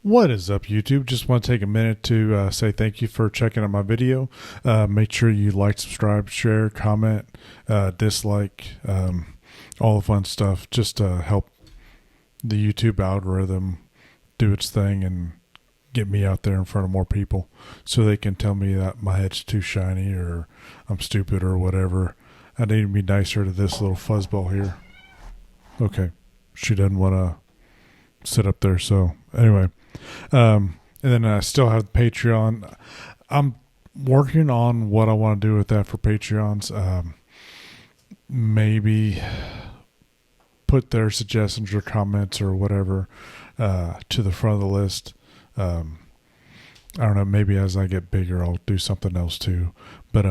What is up, YouTube? Just want to take a minute to say thank you for checking out my video. Make sure you like, subscribe, share, comment, dislike, all the fun stuff, just to help the YouTube algorithm do its thing and get me out there in front of more people so they can tell me that my head's too shiny or I'm stupid or whatever. I need to be nicer to this little fuzzball here. Okay, she doesn't want to sit up there, so anyway. And then I still have Patreon. I'm working on what I want to do with that for Patreons. Maybe put their suggestions or comments or whatever to the front of the list. I don't know, maybe as I get bigger I'll do something else too. But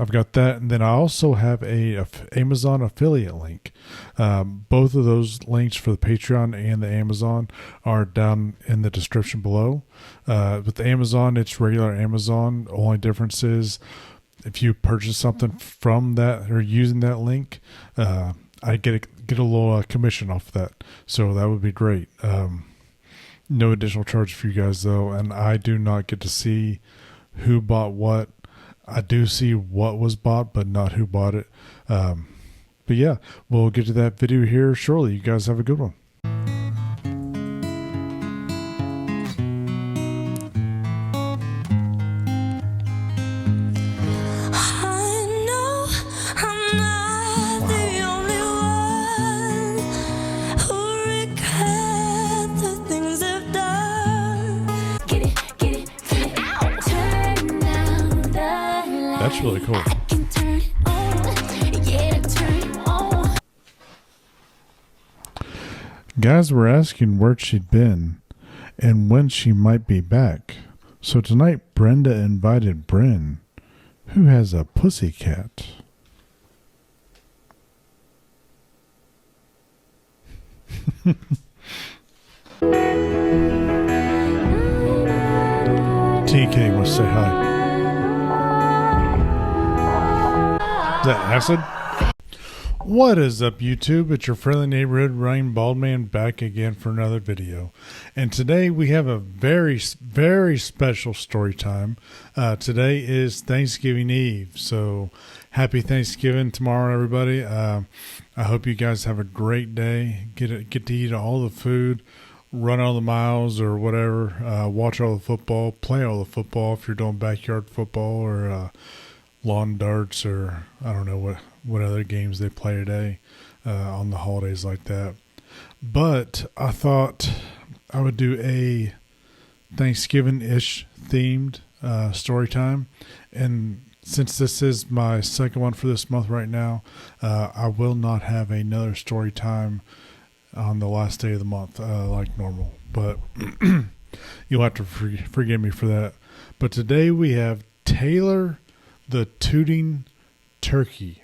I've got that, and then I also have a Amazon affiliate link. Both of those links for the Patreon and the Amazon are down in the description below. With the Amazon, it's regular Amazon. The only difference is if you purchase something from that or using that link, I get a little commission off of that. So that would be great. No additional charge for you guys though, and I do not get to see who bought what. I do see what was bought, but not who bought it. But yeah, we'll get to that video here shortly. You guys have a good one. That's really cool. Guys were asking where she'd been and when she might be back. So tonight Brenda invited Bryn, who has a pussy cat. TK wants to say hi. Is that acid? What is up, YouTube? It's your friendly neighborhood Runningbaldman back again for another video. And today we have a very, very special story time. Today is Thanksgiving Eve. So happy Thanksgiving tomorrow, everybody. I hope you guys have a great day. Get to eat all the food, run all the miles or whatever, watch all the football, play all the football if you're doing backyard football or lawn darts, or I don't know what other games they play today on the holidays like that. But I thought I would do a Thanksgiving-ish themed story time. And since this is my second one for this month right now, I will not have another story time on the last day of the month like normal. But you'll have to forgive me for that. But today we have Taylor the Tooting turkey.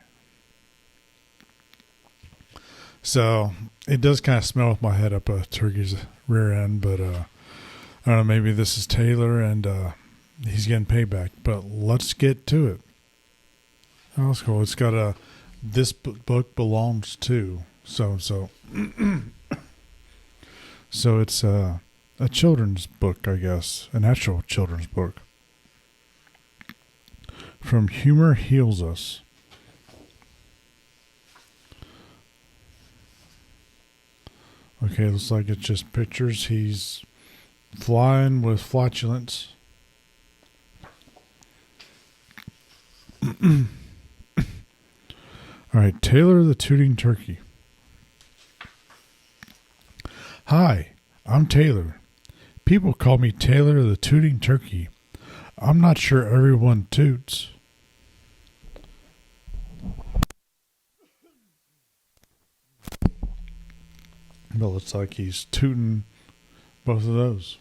So it does kind of smell with my head up a turkey's rear end, but I don't know, maybe this is Taylor and he's getting payback. But let's get to it. Oh, that's cool. It's got this book belongs to so. So it's a children's book, I guess, an actual children's book. From Humor Heals Us. Okay, looks like it's just pictures. He's flying with flatulence. All right, Taylor the Tooting Turkey. Hi, I'm Taylor. People call me Taylor the Tooting Turkey. I'm not sure everyone toots. But it looks like he's tooting both of those.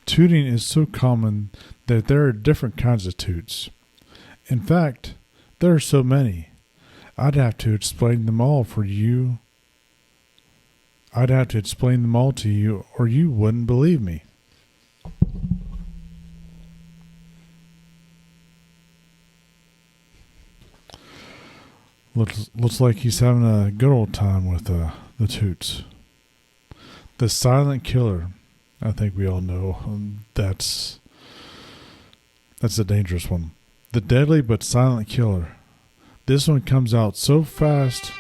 Tooting is so common that there are different kinds of toots. In fact, there are so many. I'd have to explain them all for you. I'd have to explain them all to you, or you wouldn't believe me. Looks like he's having a good old time with the toots. The silent killer. I think we all know that's a dangerous one. The deadly but silent killer. This one comes out so fast.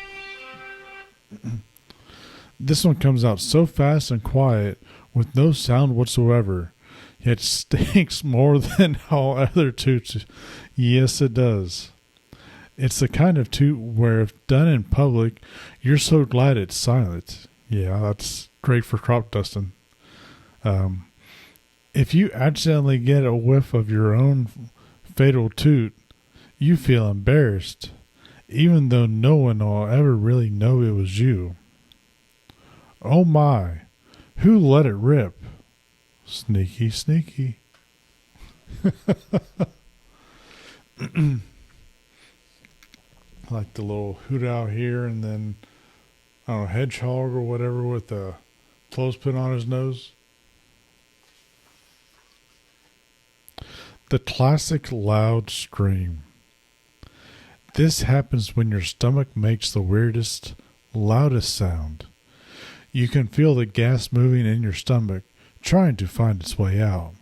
This one comes out so fast and quiet with no sound whatsoever, yet stinks more than all other toots. Yes, it does. It's the kind of toot where if done in public, you're so glad it's silent. Yeah, that's great for crop dusting. If you accidentally get a whiff of your own fatal toot, you feel embarrassed, even though no one will ever really know it was you. Oh my, who let it rip? Sneaky, sneaky. Like the little hoot out here, and then, I don't know, hedgehog or whatever with a clothespin on his nose. The classic loud scream. This happens when your stomach makes the weirdest, loudest sound. You can feel the gas moving in your stomach, trying to find its way out,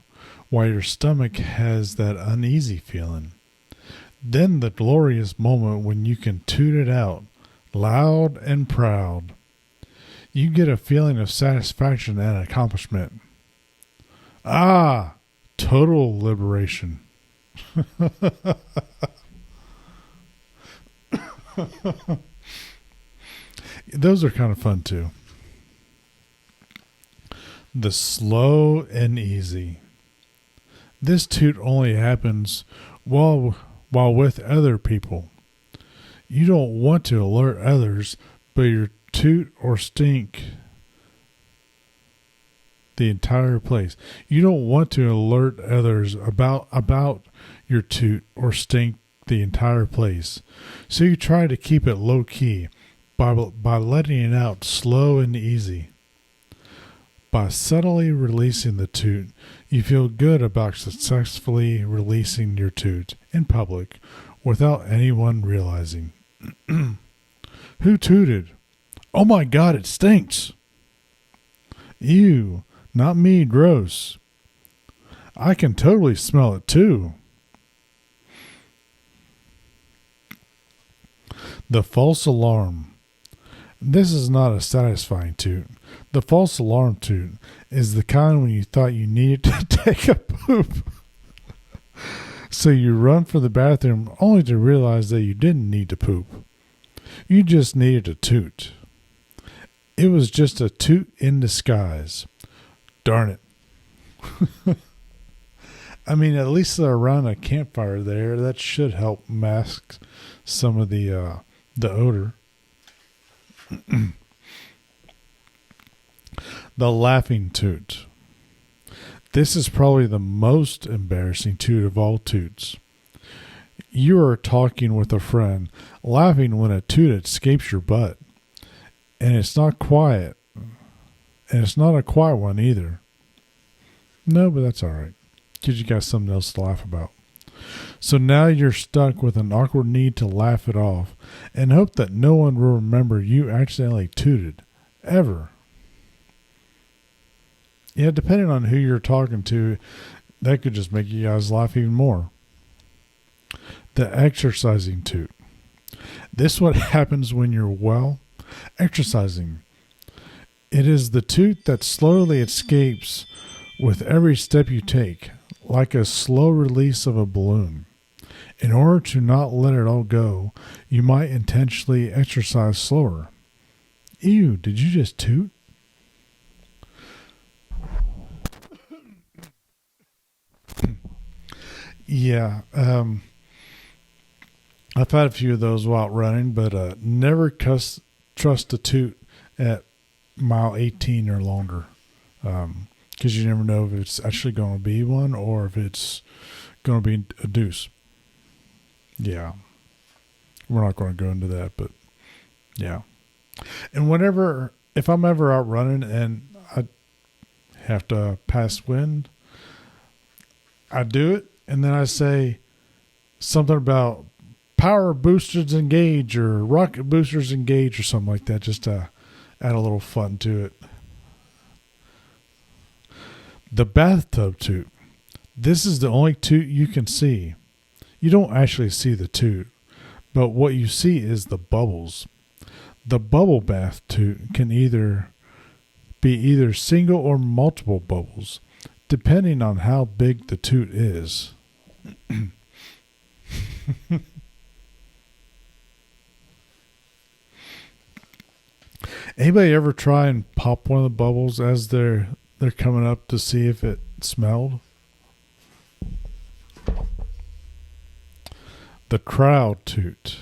while your stomach has that uneasy feeling. Then the glorious moment when you can toot it out, loud and proud. You get a feeling of satisfaction and accomplishment. Ah, total liberation. Those are kind of fun too. The slow and easy. This toot only happens while with other people. You don't want to alert others, but your toot or stink the entire place. You don't want to alert others about your toot or stink the entire place. So you try to keep it low key by letting it out slow and easy. By subtly releasing the toot, you feel good about successfully releasing your toot in public without anyone realizing. Who tooted? Oh my God, it stinks. Ew, not me, gross. I can totally smell it too. The false alarm. This is not a satisfying toot. The false alarm toot is the kind when you thought you needed to take a poop. So you run for the bathroom only to realize that you didn't need to poop. You just needed a toot. It was just a toot in disguise. Darn it. I mean, at least they're around a campfire there. That should help mask some of the odor. The laughing toot. This is probably the most embarrassing toot of all toots. You are talking with a friend, laughing when a toot escapes your butt. And it's not quiet. And it's not a quiet one either. No, but that's all right. Gives you guys something else to laugh about. So now you're stuck with an awkward need to laugh it off and hope that no one will remember you accidentally tooted. Ever. Yeah, depending on who you're talking to, that could just make you guys laugh even more. The exercising toot. This what happens when you're exercising. It is the toot that slowly escapes with every step you take, like a slow release of a balloon. In order to not let it all go, you might intentionally exercise slower. Ew, did you just toot? Yeah, I've had a few of those while running, but never trust a toot at mile 18 or longer, because you never know if it's actually going to be one or if it's going to be a deuce. Yeah, we're not going to go into that, but yeah. And if I'm ever out running and I have to pass wind, I do it. And then I say something about power boosters engage or rocket boosters engage or something like that, just to add a little fun to it. The bathtub toot. This is the only toot you can see. You don't actually see the toot, but what you see is the bubbles. The bubble bath toot can be either single or multiple bubbles, depending on how big the toot is. Anybody ever try and pop one of the bubbles as they're coming up to see if it smelled? The crowd toot.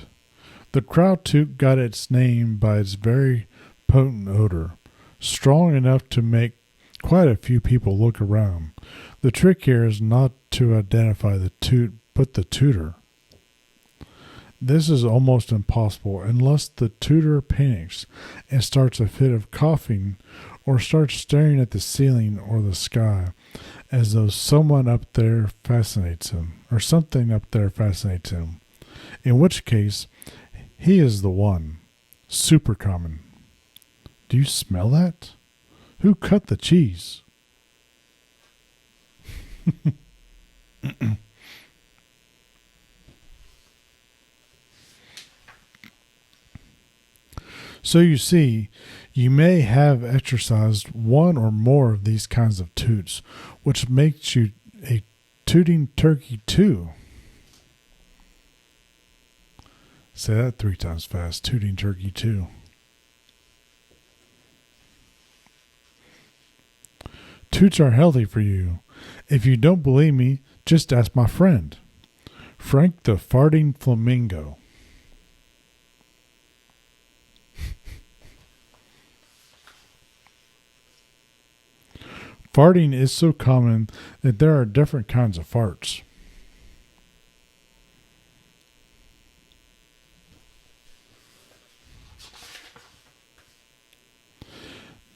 The crowd toot got its name by its very potent odor, strong enough to make quite a few people look around. The trick here is not to identify the toot, but the tooter. This is almost impossible unless the tooter panics and starts a fit of coughing or starts staring at the ceiling or the sky as though someone up there fascinates him or something up there fascinates him, in which case he is the one. Super common. Do you smell that? Who cut the cheese? So you see, you may have exercised one or more of these kinds of toots, which makes you a tooting turkey too. Say that 3 times fast. Tooting turkey too. Toots are healthy for you. If you don't believe me, just ask my friend, Frank the Farting Flamingo. Farting is so common that there are different kinds of farts.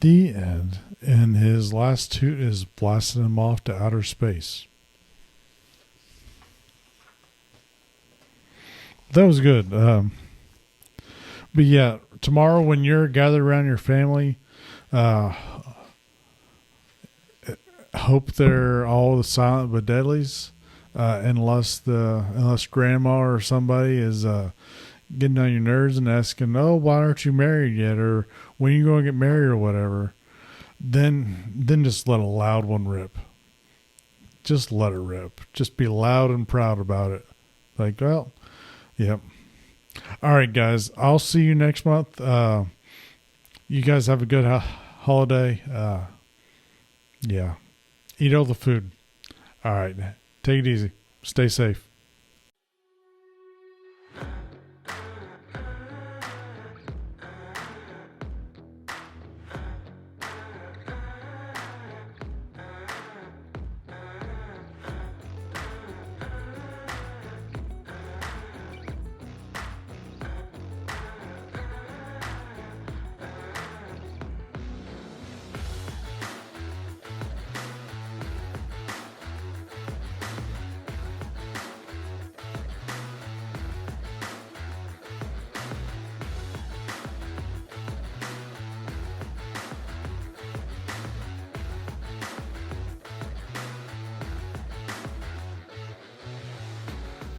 The end. And his last toot is blasting him off to outer space. That was good. But yeah, tomorrow when you're gathered around your family, hope they're all the silent but deadlies, unless grandma or somebody is getting on your nerves and asking, "Oh, why aren't you married yet?" or "When are you going to get married?" or whatever. Then just let a loud one rip. Just let it rip. Just be loud and proud about it. Like, well, yep. All right, guys. I'll see you next month. You guys have a good holiday. Yeah. Eat all the food. All right. Take it easy. Stay safe.